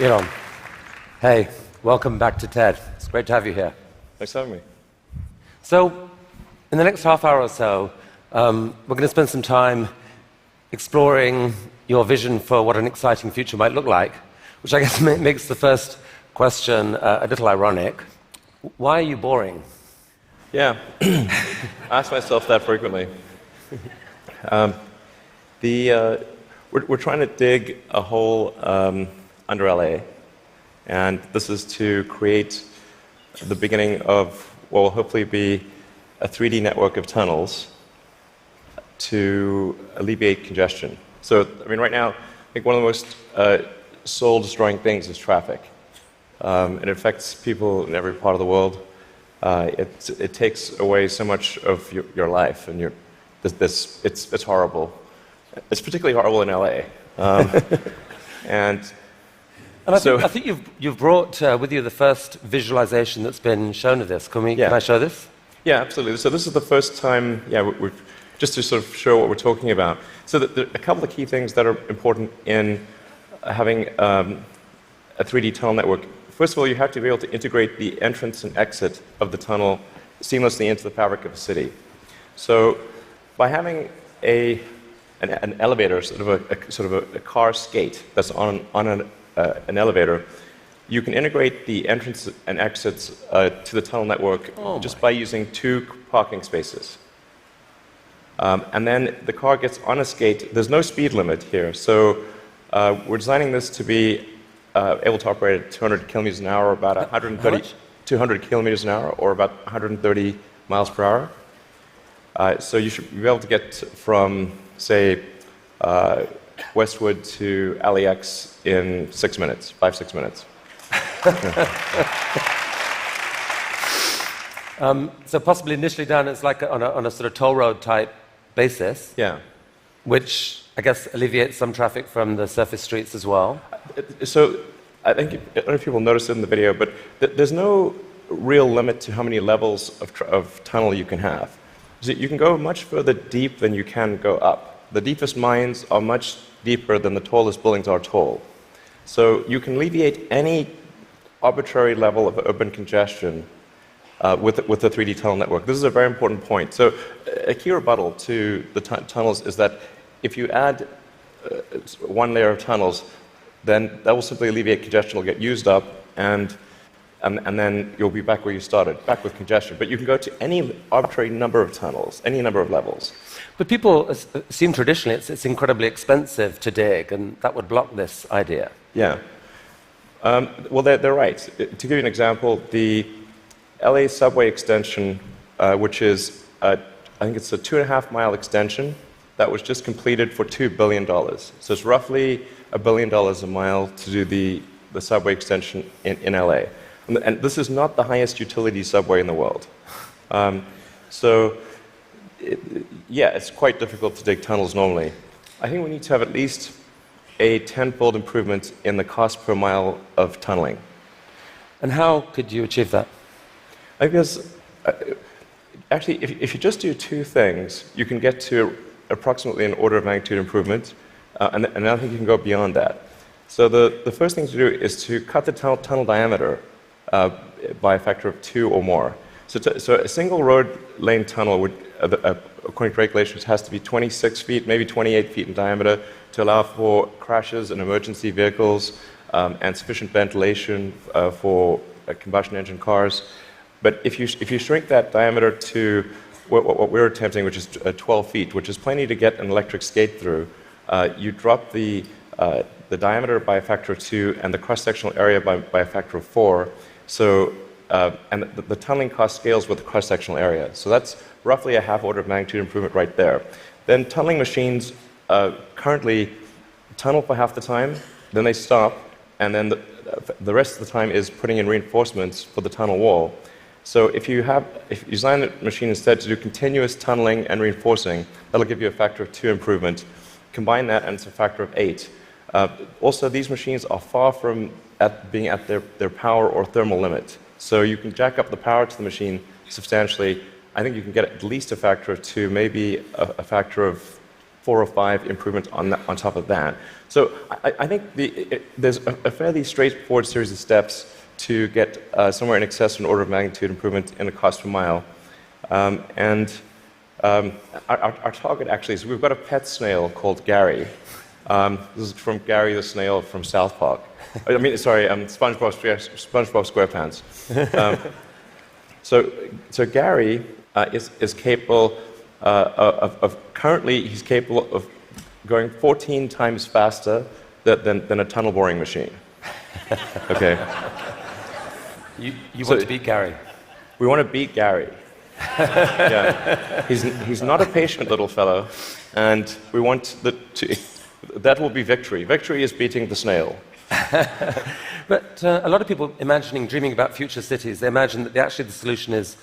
Elon, hey, welcome back to TED. It's great to have you here. Thanks for having me. So, in the next half hour or so, we're going to spend some time exploring your vision for what an exciting future might look like, which I guess makes the first question a little ironic. Why are you boring? Yeah, I ask myself that frequently. We're trying to dig a hole under LA, and this is to create the beginning of what will hopefully be a 3D network of tunnels to alleviate congestion. So, I mean, right now, I think one of the most soul-destroying things is traffic. It affects people in every part of the world. It takes away so much of your life, and it's horrible. It's particularly horrible in LA. I think you've brought with you the first visualization that's been shown of this. Can I show this? Yeah, absolutely. So this is the first time, we're just to sort of show what we're talking about. So there are a couple of key things that are important in having a 3D tunnel network. First of all, you have to be able to integrate the entrance and exit of the tunnel seamlessly into the fabric of a city. So by having an elevator, sort of a car skate that's on an elevator, you can integrate the entrance and exits to the tunnel network just by using 2 parking spaces. And then the car gets on a skate. There's no speed limit here, so we're designing this to be able to operate at 200 kilometers an hour, or about 200 kilometers an hour, or about 130 miles per hour. So you should be able to get from, say, Westwood to LAX in 5-6 minutes. So possibly initially done as like on a sort of toll road type basis. Yeah. Which I guess alleviates some traffic from the surface streets as well. So I don't know if people noticed it in the video, but there's no real limit to how many levels of tunnel you can have. So you can go much further deep than you can go up. The deepest mines are much deeper than the tallest buildings are tall. So you can alleviate any arbitrary level of urban congestion with the 3D tunnel network. This is a very important point. So a key rebuttal to the tunnels is that if you add one layer of tunnels, then that will simply alleviate congestion. Will get used up, and then you'll be back where you started, back with congestion. But you can go to any arbitrary number of tunnels, any number of levels. But people assume traditionally it's incredibly expensive to dig, and that would block this idea. Yeah. Well, they're right. To give you an example, the LA subway extension, which is, I think it's a 2.5-mile extension, that was just completed for $2 billion. So it's roughly $1 billion a mile to do the subway extension in LA. And this is not the highest utility subway in the world. It's quite difficult to dig tunnels normally. I think we need to have at least a 10-fold improvement in the cost per mile of tunneling. And how could you achieve that? Because actually, if you just do 2 things, you can get to approximately an order of magnitude improvement, and I think you can go beyond that. So the first thing to do is to cut the tunnel diameter by a factor of 2 or more. So a single road lane tunnel would, according to regulations, has to be 26 feet, maybe 28 feet in diameter to allow for crashes and emergency vehicles and sufficient ventilation for combustion engine cars. But if you shrink that diameter to what we're attempting, which is 12 feet, which is plenty to get an electric skate through, you drop the diameter by a factor of 2 and the cross-sectional area by a factor of 4. So, and the tunneling cost scales with the cross-sectional area. So that's roughly a half order of magnitude improvement right there. Then tunneling machines currently tunnel for half the time, then they stop, and then the rest of the time is putting in reinforcements for the tunnel wall. So if you design the machine instead to do continuous tunneling and reinforcing, that'll give you a factor of 2 improvement. Combine that and it's a factor of 8. Also, these machines are far from being at their power or thermal limit. So you can jack up the power to the machine substantially. I think you can get at least a factor of 2, maybe a factor of 4 or 5 improvements on top of that. So I think there's a fairly straightforward series of steps to get somewhere in excess of an order of magnitude improvement in the cost per mile. Our target actually is we've got a pet snail called Gary. This is from Gary the snail from South Park. I mean, sorry, SpongeBob SquarePants. So Gary is capable currently he's capable of going 14 times faster than a tunnel boring machine. Okay. You want to beat Gary? We want to beat Gary. Yeah. He's not a patient little fellow, and we want that will be victory. Victory is beating the snail. But a lot of people dreaming about future cities, they imagine that actually the solution is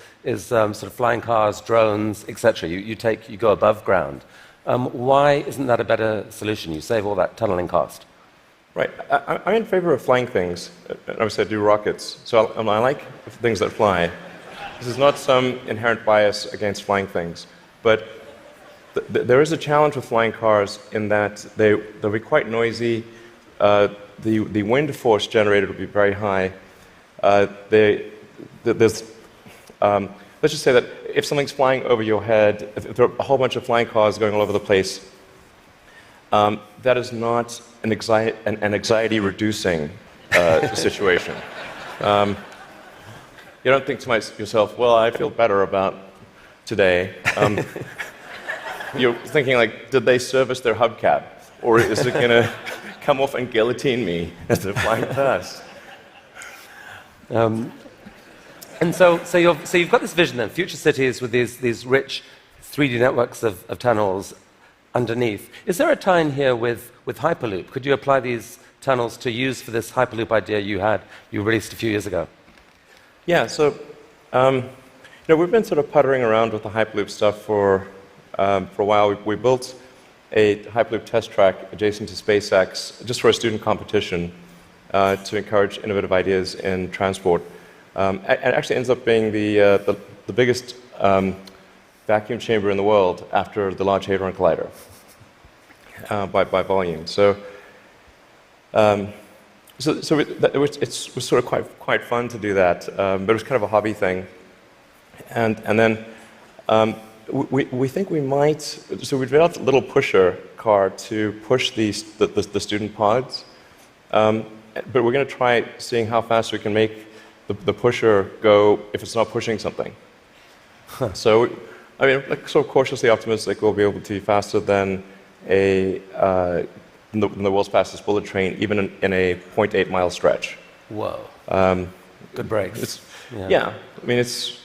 sort of flying cars, drones, etc. You go above ground. Why isn't that a better solution? You save all that tunneling cost. Right. I'm in favor of flying things. Obviously, I do rockets, so I like things that fly. This is not some inherent bias against flying things, but there is a challenge with flying cars in that they'll be quite noisy. The wind force generated will be very high. Let's just say that if something's flying over your head, if there are a whole bunch of flying cars going all over the place, that is not an anxiety-reducing situation. You don't think to yourself, well, I feel better about today. You're thinking, like, did they service their hubcap? Or is it going to come off and guillotine me as they're flying past? And so you've got this vision then, future cities with these rich 3D networks of tunnels underneath. Is there a tie-in here with Hyperloop? Could you apply these tunnels to use for this Hyperloop idea you released a few years ago? Yeah, so we've been sort of puttering around with the Hyperloop stuff for a while. We built a Hyperloop test track adjacent to SpaceX just for a student competition to encourage innovative ideas in transport. It actually ends up being the biggest vacuum chamber in the world after the Large Hadron Collider by volume. So it was sort of quite fun to do that, but it was kind of a hobby thing. And then we think we might. So we developed a little pusher car to push the student pods, but we're going to try seeing how fast we can make the pusher go if it's not pushing something. Huh. So, I mean, like, sort of cautiously optimistic we'll be able to be faster than the world's fastest bullet train, even in a 0.8-mile stretch. Whoa. Good brakes. Yeah. I mean, it's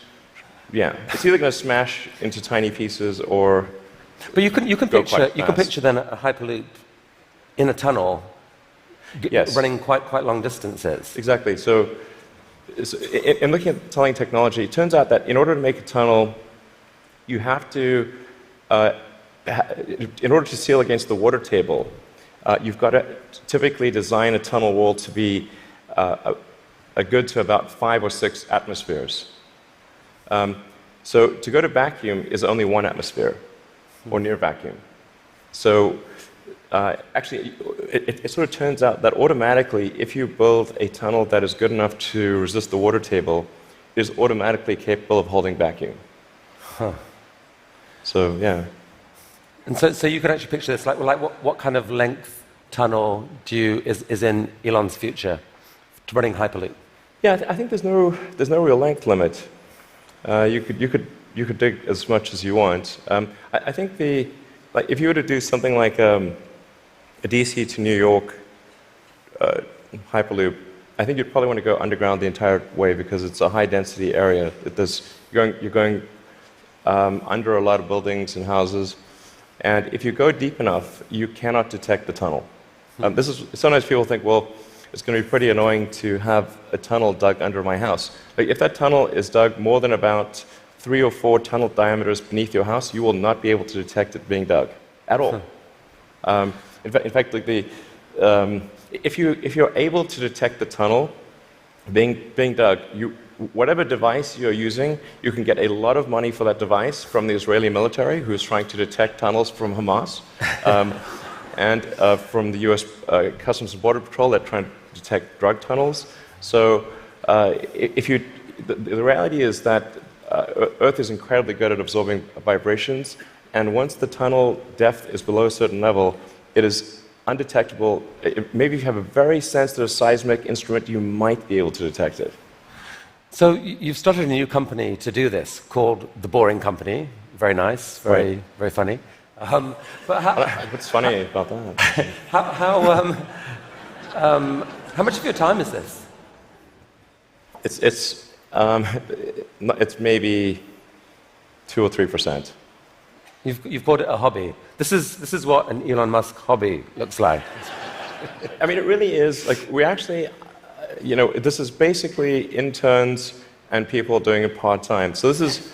either going to smash into tiny pieces or. But you can picture then a Hyperloop in a tunnel, yes, running quite long distances. Exactly. So in looking at tunneling technology, it turns out that in order to make a tunnel, you have to, in order to seal against the water table, you've got to typically design a tunnel wall to be a good to about 5 or 6 atmospheres. So to go to vacuum is only 1 atmosphere, or near vacuum. So actually, it sort of turns out that automatically, if you build a tunnel that is good enough to resist the water table, it is automatically capable of holding vacuum. Huh. So, yeah. And so you can actually picture this, like what kind of length tunnel is in Elon's future to running Hyperloop? Yeah, I think there's no real length limit. You could dig as much as you want. I think if you were to do something like a DC to New York Hyperloop, I think you'd probably want to go underground the entire way because it's a high density area. You're going under a lot of buildings and houses, and if you go deep enough, you cannot detect the tunnel. Sometimes people think, well, it's going to be pretty annoying to have a tunnel dug under my house. Like, if that tunnel is dug more than about 3 or 4 tunnel diameters beneath your house, you will not be able to detect it being dug at all. In fact, like if you're able to detect the tunnel being dug, whatever device you're using, you can get a lot of money for that device from the Israeli military, who's trying to detect tunnels from Hamas, and from the US Customs and Border Patrol that trying to detect drug tunnels. So the reality is that Earth is incredibly good at absorbing vibrations, and once the tunnel depth is below a certain level, it is undetectable. Maybe if you have a very sensitive seismic instrument, you might be able to detect it. So you've started a new company to do this called The Boring Company. Very nice, very funny. But what's funny about that? How much of your time is this? It's maybe 2 or 3%. You've called it a hobby. This is what an Elon Musk hobby looks like. I mean, it really is. Like, we actually, this is basically interns and people doing it part-time. So this is,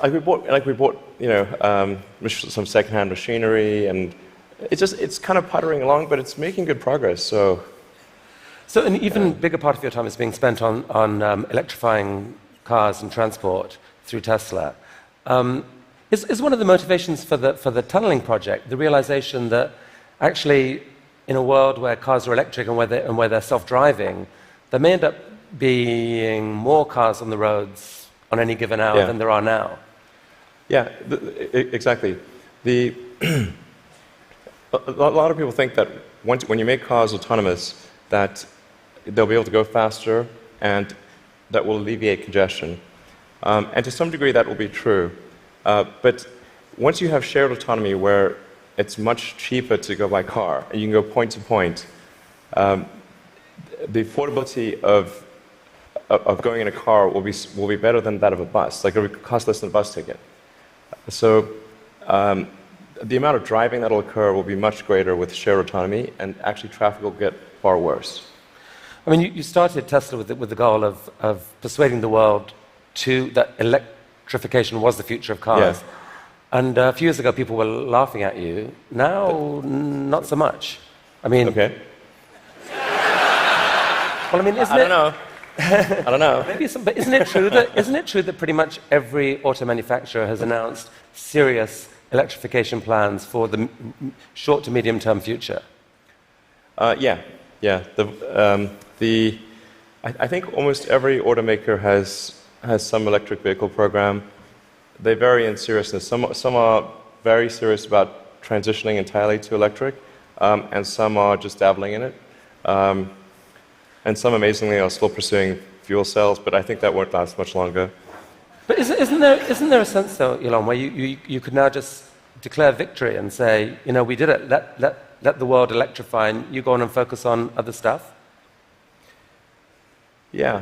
we bought, some second-hand machinery, and it's kind of puttering along, but it's making good progress. So an even bigger part of your time is being spent on electrifying cars and transport through Tesla. Is one of the motivations for the tunneling project the realization that actually, in a world where cars are electric and where they're self-driving, there may end up being more cars on the roads on any given hour than there are now? Yeah, exactly. A lot of people think that when you make cars autonomous, that they'll be able to go faster and that will alleviate congestion. And to some degree, that will be true. But once you have shared autonomy where it's much cheaper to go by car and you can go point to point, the affordability of going in a car will be better than that of a bus. Like, it will cost less than a bus ticket. So the amount of driving that will occur will be much greater with shared autonomy, and actually traffic will get far worse. I mean, you started Tesla with the goal of persuading the world that electrification was the future of cars. Yeah. And a few years ago, people were laughing at you. Now, not so much. I mean... Okay. Well, I mean, isn't it... I don't know. Maybe but isn't it true that pretty much every auto manufacturer has announced serious electrification plans for the short to medium term future? Yeah. I think almost every automaker has some electric vehicle program. They vary in seriousness. Some are very serious about transitioning entirely to electric, and some are just dabbling in it. And some, amazingly, are still pursuing fuel cells, but I think that won't last much longer. But isn't there a sense, though, Elon, where you could now just declare victory and say, we did it, let the world electrify, and you go on and focus on other stuff? Yeah.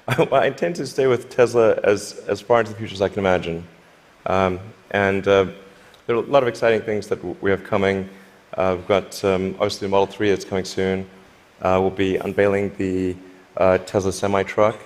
I intend to stay with Tesla as far into the future as I can imagine. And there are a lot of exciting things that we have coming. We've got, obviously, the Model 3 that's coming soon. We'll be unveiling the Tesla semi-truck.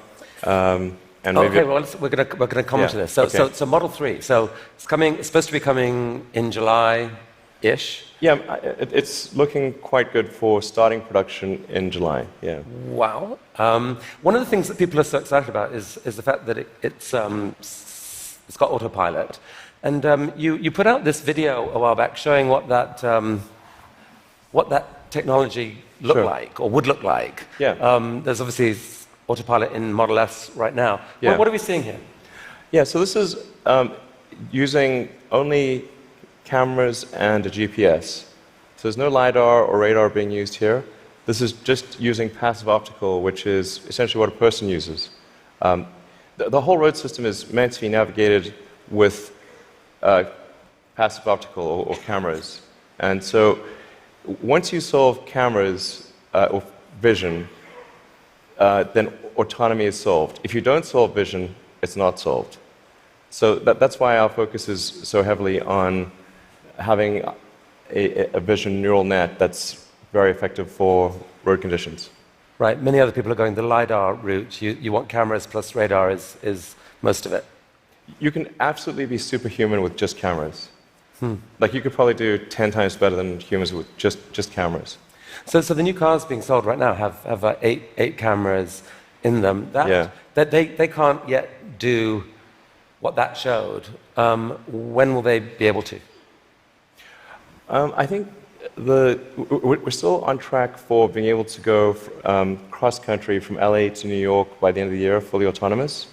And maybe well, we're going to come to this. So Model 3. So it's supposed to be coming in July-ish. Yeah, it's looking quite good for starting production in July. Yeah. Wow. One of the things that people are so excited about is the fact that it's got autopilot. And you put out this video a while back showing what that technology looked like, or would look like. Yeah. There's obviously autopilot in Model S right now. Yeah. What are we seeing here? Yeah, so this is using only cameras and a GPS. So there's no LiDAR or radar being used here. This is just using passive optical, which is essentially what a person uses. The whole road system is meant to be navigated with passive optical or cameras. And so once you solve cameras or vision, then autonomy is solved. If you don't solve vision, it's not solved. So that's why our focus is so heavily on having a vision neural net that's very effective for road conditions. Right. Many other people are going the LiDAR route. You want cameras plus radar is most of it. You can absolutely be superhuman with just cameras. Like, you could probably do 10 times better than humans with just cameras. So the new cars being sold right now have eight cameras in them. That they can't yet do what that showed. When will they be able to? I think we're still on track for being able to go cross-country from LA to New York by the end of the year, fully autonomous.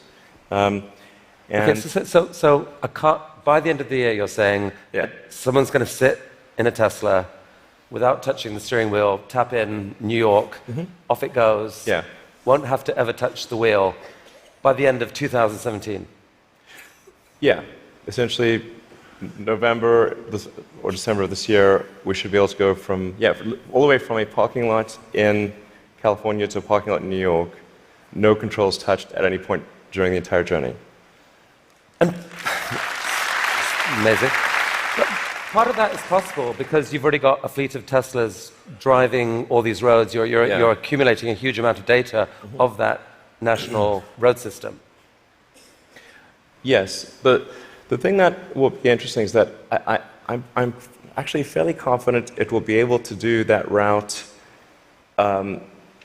Okay, so a car, by the end of the year, you're saying someone's going to sit in a Tesla without touching the steering wheel, tap in New York, off it goes, won't have to ever touch the wheel by the end of 2017. Yeah, essentially November or December of this year, we should be able to go from, all the way from a parking lot in California to a parking lot in New York, no controls touched at any point during the entire journey. Amazing. But part of that is possible because you've already got a fleet of Teslas driving all these roads. You're accumulating a huge amount of data of that national road system. Yes. The thing that will be interesting is that I'm actually fairly confident it will be able to do that route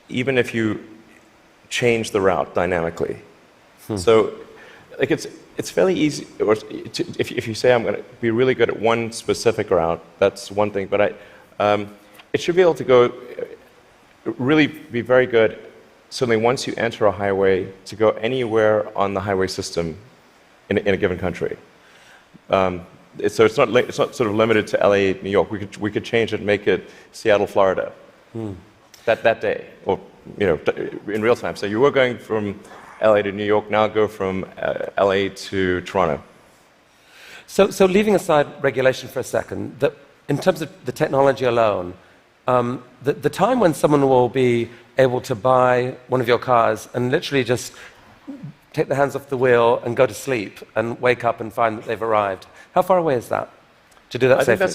even if you change the route dynamically. So like it's fairly easy, or if you say I'm going to be really good at one specific route, that's one thing, but it should be able to go, really be very good, certainly once you enter a highway, to go anywhere on the highway system in a given country. So it's not sort of limited to LA, New York. We could change it and make it Seattle, Florida, that day, or in real time. So you were going from LA to New York, now go from LA to Toronto. So leaving aside regulation for a second, in terms of the technology alone, the time when someone will be able to buy one of your cars and literally just take their hands off the wheel and go to sleep and wake up and find that they've arrived, how far away is that to do that safely? I think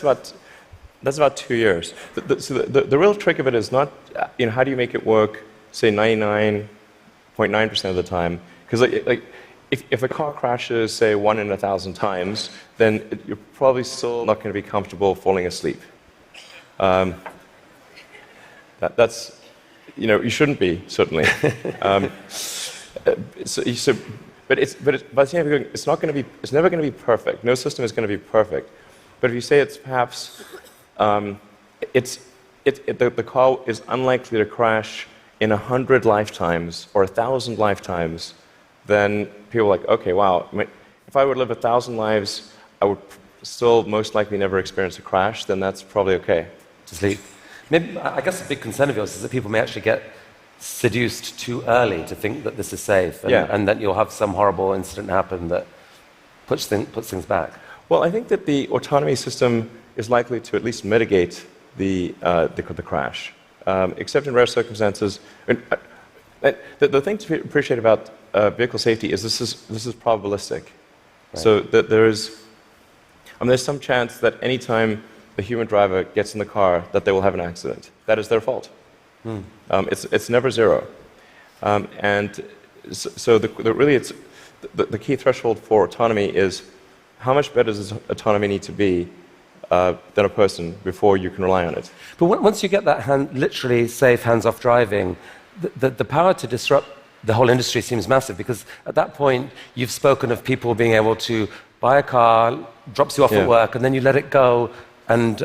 that's about 2 years. So the real trick of it is not, how do you make it work, say 99.9% of the time? Because if a car crashes, say 1 in 1,000 times, then you're probably still not going to be comfortable falling asleep. That's, you shouldn't be, certainly. But by the same time, it's never going to be perfect. No system is going to be perfect. But if you say it's perhaps, the car is unlikely to crash in 100 lifetimes or 1,000 lifetimes, then people are like, okay, wow, if I would live 1,000 lives, I would still most likely never experience a crash, then that's probably okay. To sleep. Maybe, I guess a big concern of yours is that people may actually get seduced too early to think that this is safe, and that you'll have some horrible incident happen that puts things back. Well, I think that the autonomy system is likely to at least mitigate the crash, except in rare circumstances. The thing to appreciate about vehicle safety is this is probabilistic. Right. So that there's some chance that any time the human driver gets in the car that they will have an accident. That is their fault. It's never zero. And so the key threshold for autonomy is how much better does autonomy need to be than a person before you can rely on it. But once you get that literally safe hands-off driving, the power to disrupt the whole industry seems massive, because at that point you've spoken of people being able to buy a car, drops you off at work, and then you let it go and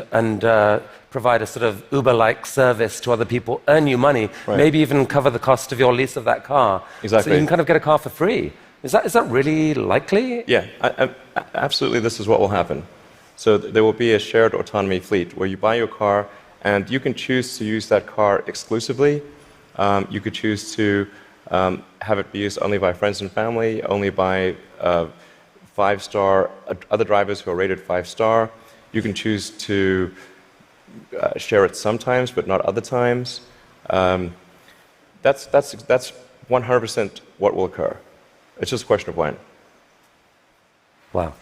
provide a sort of Uber-like service to other people, earn you money, maybe even cover the cost of your lease of that car. Exactly. So you can kind of get a car for free. Is that really likely? Yeah, absolutely. This is what will happen. So there will be a shared autonomy fleet where you buy your car and you can choose to use that car exclusively. You could choose to have it be used only by friends and family, only by 5-star other drivers who are rated 5-star. You can choose to share it sometimes, but not other times. That's 100% what will occur. It's just a question of when. Wow.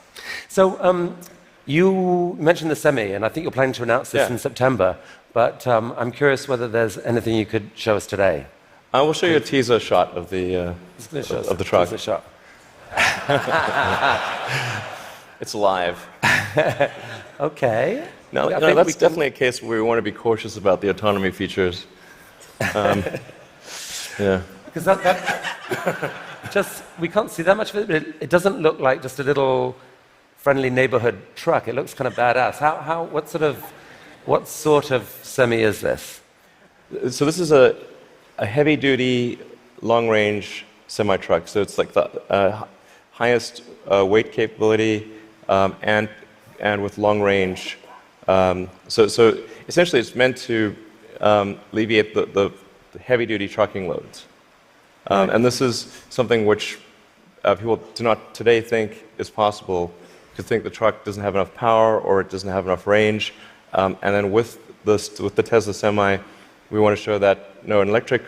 So you mentioned the Semi, and I think you're planning to announce this in September, but I'm curious whether there's anything you could show us today. I will show you a teaser shot of the truck. Teaser shot. It's live. Okay. No, I no, think that's definitely a case where we want to be cautious about the autonomy features. Yeah. Because that just, we can't see that much of it, but it doesn't look like just a little friendly neighborhood truck. It looks kind of badass. What sort of semi is this? So this is a heavy-duty, long-range semi-truck. So it's like the highest weight capability and with long range. So essentially, it's meant to alleviate the heavy-duty trucking loads. And this is something which people do not today think is possible, because think the truck doesn't have enough power or it doesn't have enough range. And then with the Tesla Semi, we want to show that an electric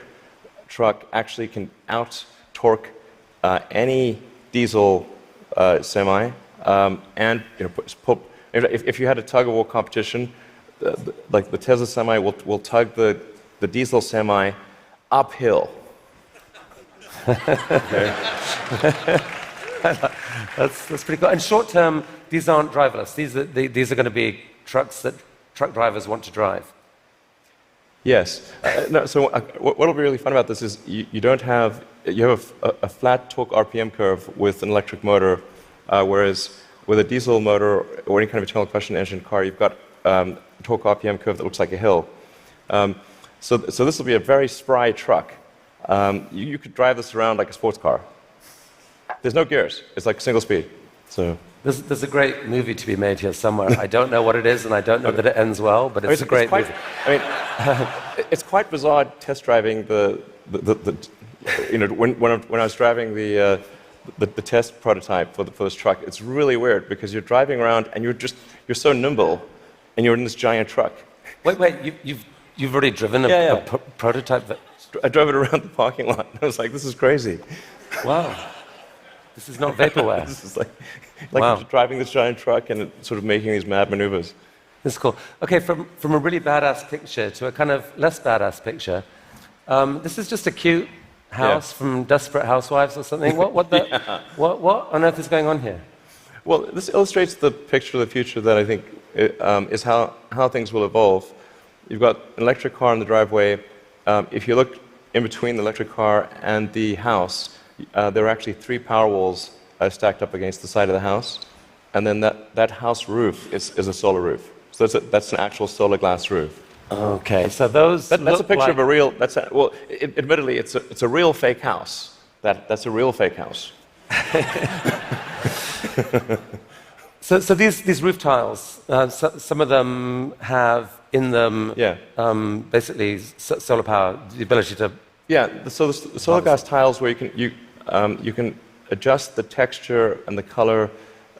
truck actually can out-torque any diesel semi. And if you had a tug-of-war competition, like the Tesla Semi will tug the diesel semi uphill. That's pretty cool. And short term, these aren't driverless. These are going to be trucks that truck drivers want to drive. Yes. No, so what will be really fun about this is you have a flat torque RPM curve with an electric motor, whereas with a diesel motor or any kind of internal combustion engine car, you've got a torque RPM curve that looks like a hill. So this will be a very spry truck. You could drive this around like a sports car. There's no gears. It's like single speed. So there's a great movie to be made here somewhere. I don't know what it is, and I don't know that it ends well, but it's a great movie. I mean, it's quite bizarre test driving when I was driving the test prototype for this truck. It's really weird because you're driving around and you're so nimble, and you're in this giant truck. Wait, you've already driven a prototype? I drove it around the parking lot. I was like, this is crazy. Wow. This is not vaporware. This is like wow. Driving this giant truck and sort of making these mad maneuvers. This is cool. Okay, from a really badass picture to a kind of less badass picture. This is just a cute house from Desperate Housewives or something. What on earth is going on here? Well, this illustrates the picture of the future that I think is how things will evolve. You've got an electric car in the driveway. If you look in between the electric car and the house, there are actually 3 power walls stacked up against the side of the house. And then that house roof is a solar roof. So that's an actual solar glass roof. Okay, so that's a picture of a real. Admittedly, it's a real fake house. That's a real fake house. So these roof tiles, some of them have in them basically solar power, the ability to. Yeah, so the solar glass tiles where you can adjust the texture and the color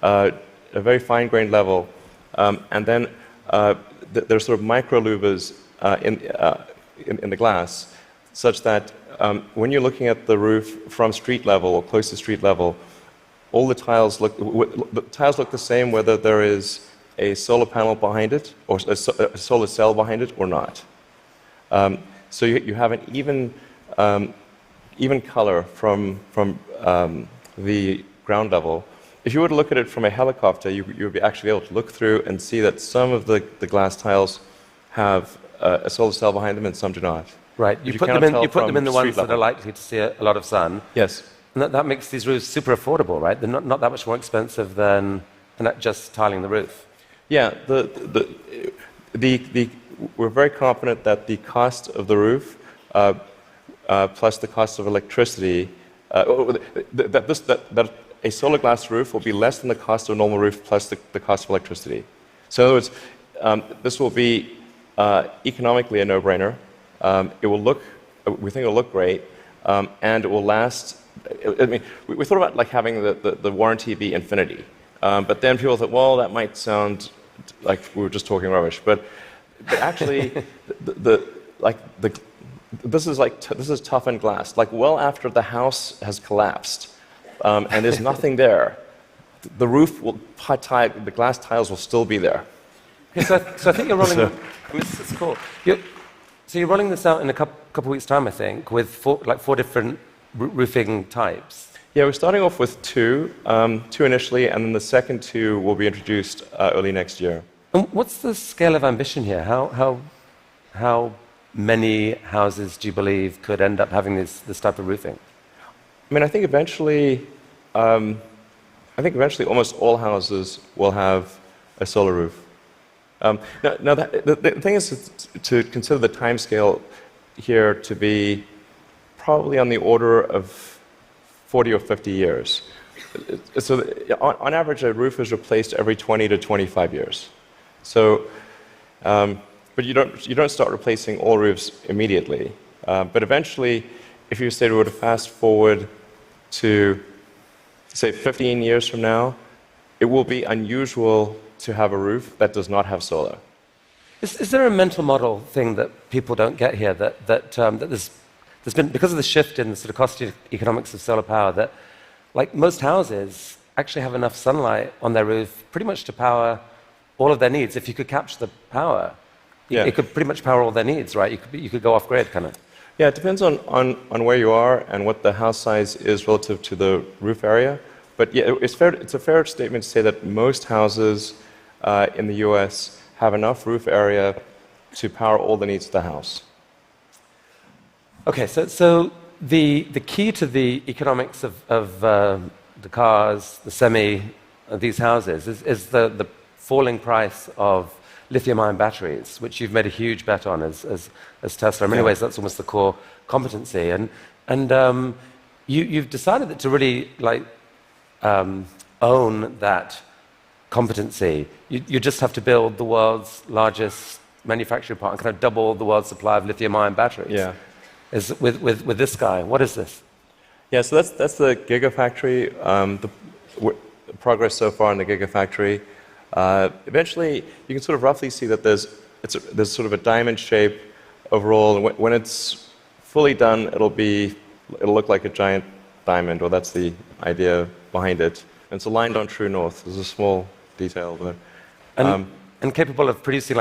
at a very fine-grained level, and then there's sort of micro louvers in the glass, such that when you're looking at the roof from street level or close to street level, all the tiles look the same whether there is a solar panel behind it or a solar cell behind it or not. So you have an even color from the ground level. If you were to look at it from a helicopter, you would actually be able to look through and see that some of the glass tiles have a solar cell behind them and some do not. Right. You put them in the ones that are likely to see a lot of sun. Yes. And that makes these roofs super affordable, right? They're not that much more expensive than just tiling the roof. Yeah. We're very confident that the cost of the roof plus the cost of electricity, that a solar glass roof will be less than the cost of a normal roof plus the cost of electricity. So in other words, this will be economically a no-brainer. We think it will look great, and it will last. I mean, we thought about like having the warranty be infinity, but then people thought, well, that might sound like we were just talking rubbish. But actually, this is toughened glass. Like well after the house has collapsed, and there's nothing there, the roof the glass tiles will still be there. Okay, so I think you're rolling. This is cool. So you're rolling this out in a couple weeks' time, I think, with four different roofing types. Yeah, we're starting off with two initially, and then the second 2 will be introduced early next year. And what's the scale of ambition here? How many houses do you believe could end up having this type of roofing? I mean, I think eventually almost all houses will have a solar roof. Now the thing is to consider the time scale here to be probably on the order of 40 or 50 years. So on average, a roof is replaced every 20 to 25 years. So, but you don't start replacing all roofs immediately. But eventually, if you say we were to fast forward to, say, 15 years from now, it will be unusual to have a roof that does not have solar. Is there a mental model thing that people don't get here that there's been, because of the shift in the sort of cost economics of solar power, that like most houses actually have enough sunlight on their roof pretty much to power all of their needs. If you could capture the power, it could pretty much power all their needs, right? You could go off grid, kind of. Yeah, it depends on where you are and what the house size is relative to the roof area. But yeah, it's a fair statement to say that most houses in the US have enough roof area to power all the needs of the house. Okay, so the key to the economics of the cars, the semi, these houses is the falling price of lithium-ion batteries, which you've made a huge bet on as Tesla. In many ways, that's almost the core competency. And you've decided that to really own that competency, you just have to build the world's largest manufacturing plant and kind of double the world's supply of lithium-ion batteries. Yeah. Is with this guy. What is this? Yeah, so that's the Gigafactory. The progress so far in the Gigafactory. Eventually, you can sort of roughly see that there's sort of a diamond shape overall. And when it's fully done, it'll look like a giant diamond, or that's the idea behind it. And it's aligned on true north. There's a small detail there. And capable of producing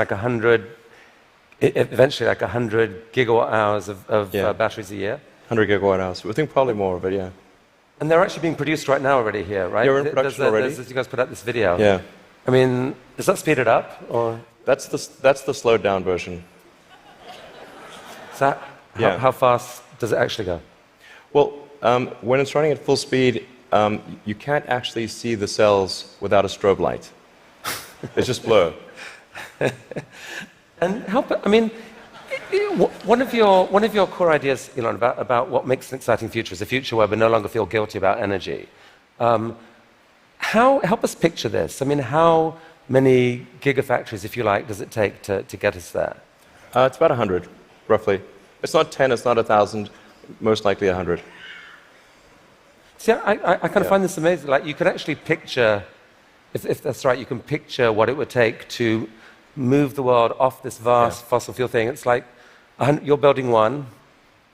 eventually 100 gigawatt hours of batteries a year? 100 gigawatt hours. We think probably more, but yeah. And they're actually being produced right now already here, right? Yeah, we're in production already. You guys put out this video. Yeah. I mean, does that speed it up, or? That's the slowed down version. So how fast does it actually go? Well, when it's running at full speed, you can't actually see the cells without a strobe light. It's just blur. And one of your core ideas, Elon, about what makes an exciting future is a future where we no longer feel guilty about energy. Help us picture this. I mean, how many gigafactories, if you like, does it take to get us there? It's about 100, roughly. It's not 10, it's not 1,000, most likely 100. See, I kind of find this amazing. Like, you can actually picture, if that's right, you can picture what it would take to move the world off this vast fossil fuel thing. It's like you're building one,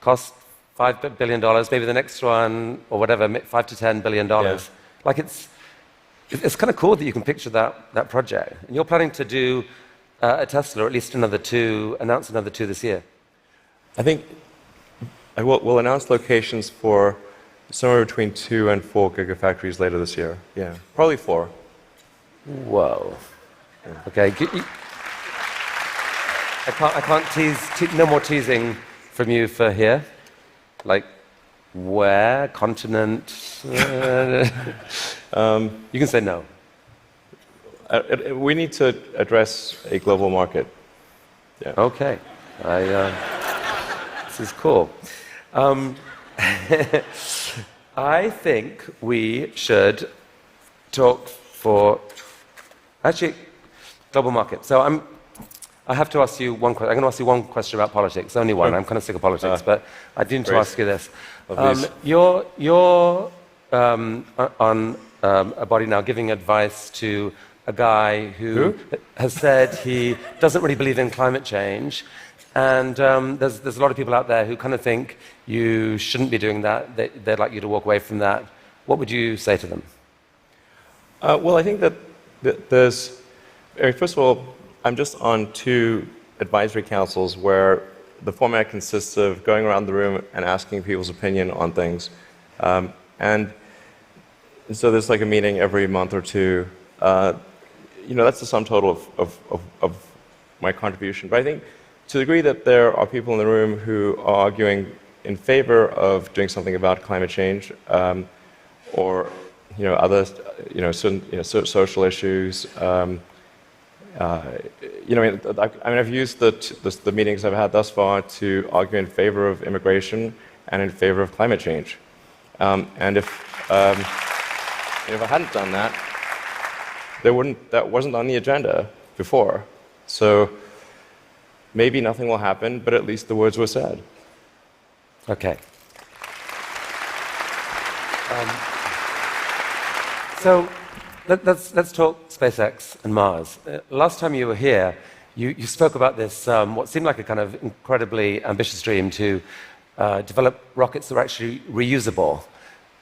cost $5 billion, maybe the next one, or whatever, $5 to $10 billion. Yeah. Like, it's kind of cool that you can picture that project. And you're planning to do a Tesla, or at least announce another two this year. I think we'll announce locations for somewhere between 2 and 4 gigafactories later this year. Yeah, probably 4. Whoa. Yeah. Okay. I can't tease. No more teasing from you for here. Like, where? Continent? You can say no. We need to address a global market. Yeah. Okay. This is cool. I think we should talk for global market. So I have to ask you one question. I'm going to ask you one question about politics. Only one. I'm kind of sick of politics, but I do need to ask you this. You're on a body now giving advice to a guy who has said he doesn't really believe in climate change. And there's a lot of people out there who kind of think you shouldn't be doing that. They'd like you to walk away from that. What would you say to them? Well, I think that there's... First of all, I'm just on 2 advisory councils where the format consists of going around the room and asking people's opinion on things. And so there's like a meeting every month or 2. that's the sum total of my contribution. But I think to the degree that there are people in the room who are arguing in favor of doing something about climate change, or other certain social issues. I've used the meetings I've had thus far to argue in favor of immigration and in favor of climate change. And if I hadn't done that, that wasn't on the agenda before. So maybe nothing will happen, but at least the words were said. Okay. So let's talk SpaceX and Mars. Last time you were here, you spoke about this, what seemed like a kind of incredibly ambitious dream to develop rockets that are actually reusable.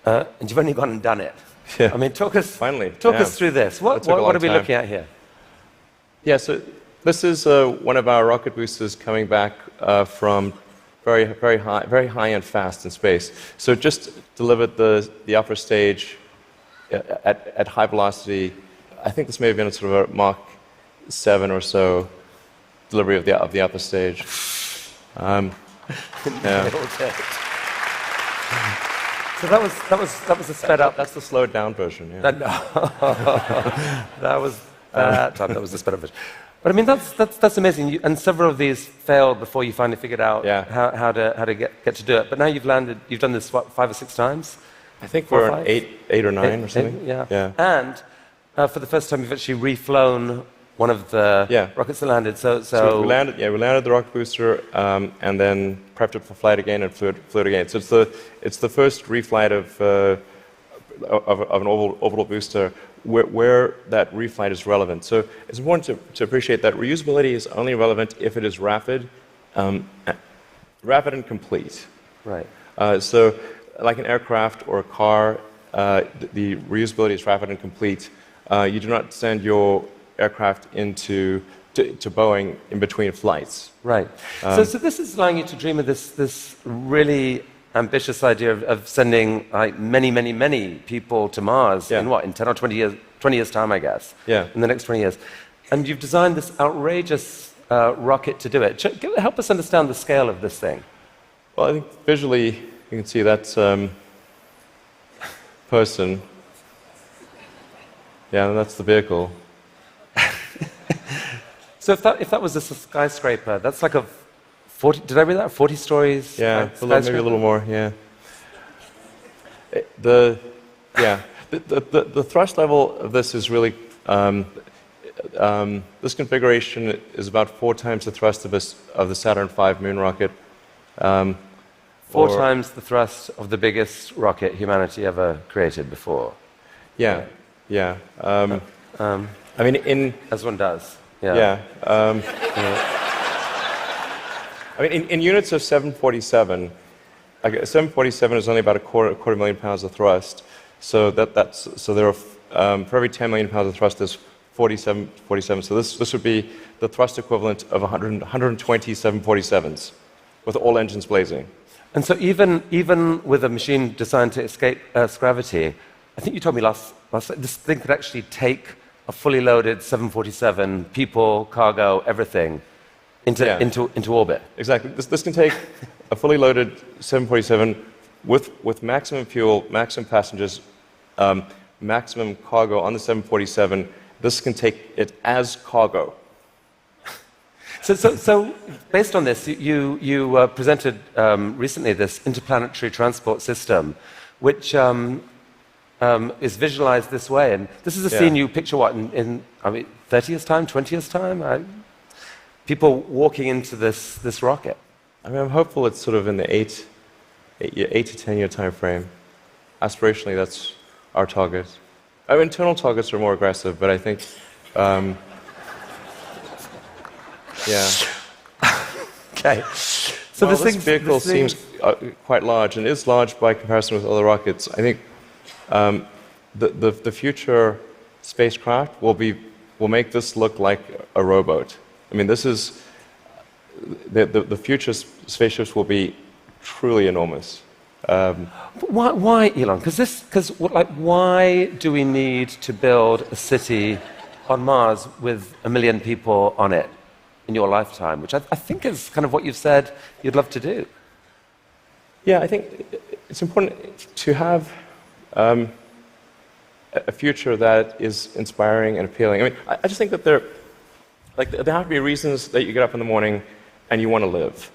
And you've only gone and done it. Yeah. I mean, talk us through this. What are we looking at here? Yeah, so this is one of our rocket boosters coming back from very high and fast in space. So it just delivered the upper stage at high velocity. I think this may have been a sort of a Mach 7 or so delivery of the upper stage. Yeah. So that was a sped up. That's the slowed down version. Yeah. That was the sped up version. But I mean, that's amazing. And several of these failed before you finally figured out how to get to do it. But now you've done this, what, 5 or 6 times? I think we're on 8 or 9 or something. Yeah. And for the first time, you've actually reflown one of the rockets that landed. So we landed the rocket booster, and then prepped it for flight again and flew it again. So it's the first reflight of an orbital booster where that reflight is relevant. So it's important to appreciate that reusability is only relevant if it is rapid and complete. Right. So like an aircraft or a car, the reusability is rapid and complete. You do not send your aircraft to Boeing in between flights. Right. So this is allowing you to dream of this really ambitious idea of sending like many people to Mars in 10 or 20 years time, I guess. Yeah. In the next 20 years. And you've designed this outrageous rocket to do it. Help us understand the scale of this thing. Well, I think visually you can see that's person. Yeah, and that's the vehicle. So if that was a skyscraper, that's like a 40. Did I read that? 40 stories. Yeah, maybe a little more. Yeah. The thrust level of this is really this configuration is about 4 times the thrust of the Saturn V moon rocket. 4 times the thrust of the biggest rocket humanity ever created before. Yeah. I mean, as one does. Yeah. I mean, in units of 747, like a 747 is only about a quarter million pounds of thrust. So there are for every 10 million pounds of thrust, there's 47. So this would be the thrust equivalent of 120 747s, with all engines blazing. And so even with a machine designed to escape Earth's gravity, I think you told me last this thing could actually take a fully loaded 747, people, cargo, everything, into orbit. Exactly. This can take a fully loaded 747 with maximum fuel, maximum passengers, maximum cargo on the 747. This can take it as cargo. So based on this, you presented recently this interplanetary transport system, which is visualized this way. And this is a scene you picture, what, in 30 years' time, 20 years' time? People walking into this rocket. I mean, I'm hopeful it's sort of in the 8 to 10 year time frame. Aspirationally, that's our target. Our internal targets are more aggressive, but I think, Okay. So this vehicle seems quite large, and is large by comparison with other rockets. I think the future spacecraft will make this look like a rowboat. I mean, this is the future spaceships will be truly enormous. Why, Elon? Because why do we need to build a city on Mars with 1 million people on it in your lifetime, which I think is kind of what you've said you'd love to do. Yeah, I think it's important to have a future that is inspiring and appealing. I mean, I just think that there have to be reasons that you get up in the morning and you want to live.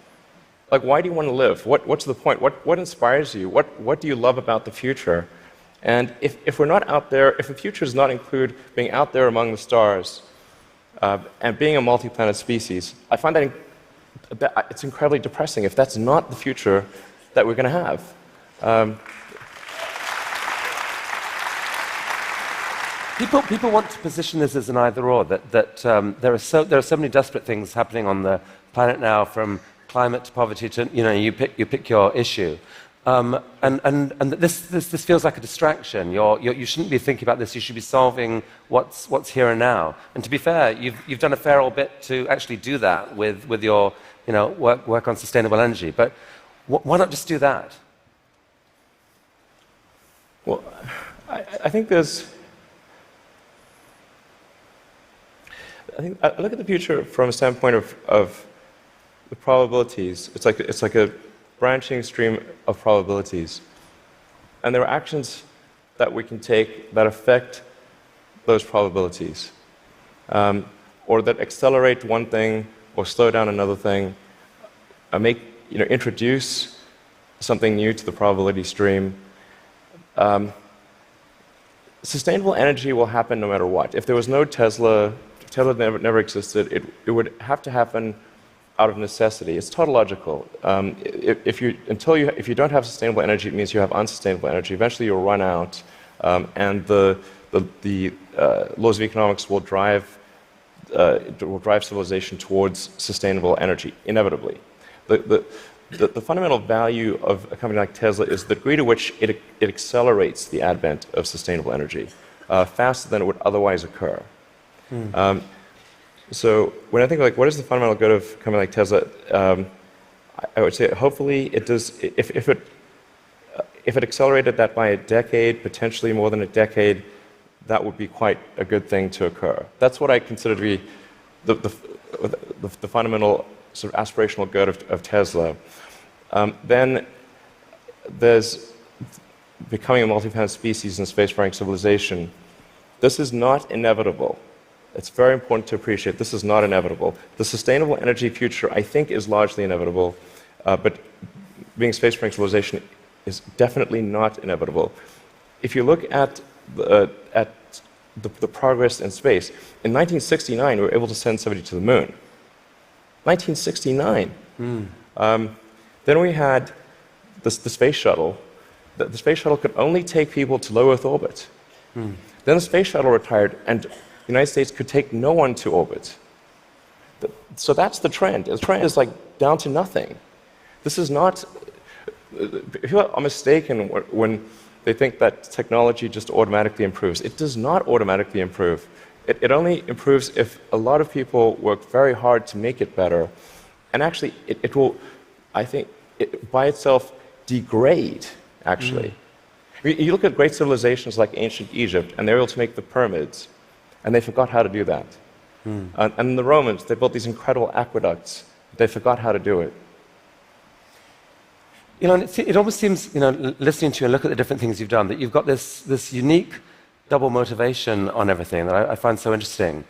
Like, why do you want to live? What's the point? What inspires you? What do you love about the future? And if we're not out there, if the future does not include being out there among the stars and being a multi-planet species, I find that it's incredibly depressing if that's not the future that we're going to have. People want to position this as an either-or, that there are so many desperate things happening on the planet now, from climate to poverty to, you pick your issue. And this feels like a distraction. You shouldn't be thinking about this. You should be solving what's here and now. And to be fair, you've done a fair old bit to actually do that with your work on sustainable energy. But why not just do that? Well, I think there's. I look at the future from a standpoint of the probabilities. It's like a branching stream of probabilities. And there are actions that we can take that affect those probabilities, or that accelerate one thing or slow down another thing, introduce something new to the probability stream. Sustainable energy will happen no matter what. If there was no Tesla never existed, it would have to happen out of necessity. It's tautological. If you don't have sustainable energy, it means you have unsustainable energy. Eventually, you'll run out, and the laws of economics will drive civilization towards sustainable energy inevitably. The fundamental value of a company like Tesla is the degree to which it accelerates the advent of sustainable energy faster than it would otherwise occur. So when I think what is the fundamental good of a company like Tesla, I would say hopefully it does. If it accelerated that by a decade, potentially more than a decade, that would be quite a good thing to occur. That's what I consider to be the fundamental sort of aspirational good of Tesla. Then there's becoming a multi-planet species and spacefaring civilization. This is not inevitable. It's very important to appreciate this is not inevitable. The sustainable energy future, I think, is largely inevitable, but being a spacefaring civilization is definitely not inevitable. If you look at the progress in space, in 1969 we were able to send somebody to the moon. 1969. Then we had the space shuttle. The space shuttle could only take people to low Earth orbit. Then the space shuttle retired, and the United States could take no one to orbit. So that's the trend. The trend is down to nothing. This is not. People are mistaken when they think that technology just automatically improves. It does not automatically improve. It only improves if a lot of people work very hard to make it better. And actually, it will, I think, by itself degrade, actually. You look at great civilizations like ancient Egypt, and they were able to make the pyramids, and they forgot how to do that. And the Romans, they built these incredible aqueducts. They forgot how to do it. It almost seems, listening to you and look at the different things you've done, that you've got this unique double motivation on everything that I find so interesting.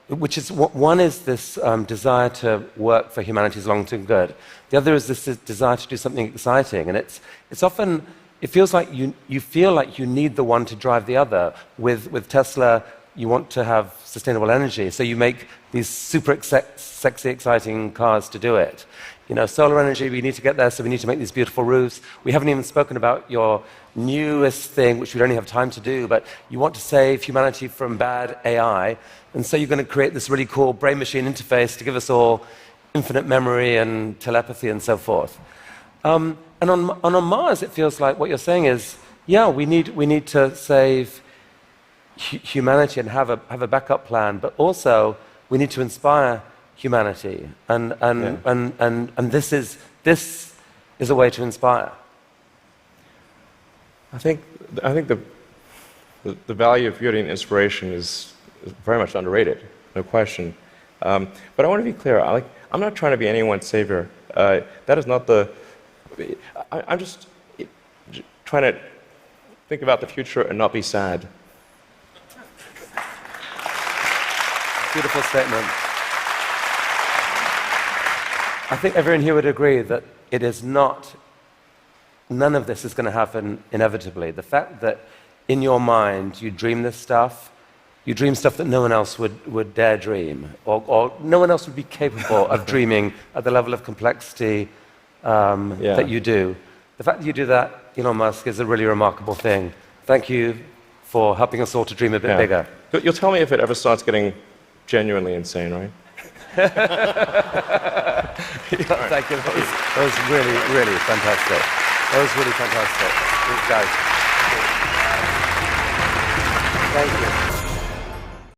Which is, one is this desire to work for humanity's long-term good. The other is this desire to do something exciting. And it's often, it feels like you feel like you need the one to drive the other. With Tesla, you want to have sustainable energy, so you make these super sexy, exciting cars to do it. Solar energy, we need to get there, so we need to make these beautiful roofs. We haven't even spoken about your newest thing, which we don't have time to do, but you want to save humanity from bad AI, and so you're going to create this really cool brain-machine interface to give us all infinite memory and telepathy and so forth. And on Mars, it feels like what you're saying is, yeah, we need to save humanity and have a backup plan, but also we need to inspire humanity, and this is a way to inspire. I think the value of beauty and inspiration is very much underrated, no question. But I want to be clear. I'm not trying to be anyone's savior. That is not the... I'm just trying to think about the future and not be sad. Beautiful statement. I think everyone here would agree that it is not... None of this is going to happen inevitably. The fact that in your mind you dream this stuff, you dream stuff that no one else would dare dream, or no one else would be capable of dreaming at the level of complexity that you do. The fact that you do that, Elon Musk, is a really remarkable thing. Thank you for helping us all to dream a bit bigger. You'll tell me if it ever starts getting genuinely insane, right? Thank you. That was really, really fantastic. That was really fantastic. Thanks, guys. Thank you.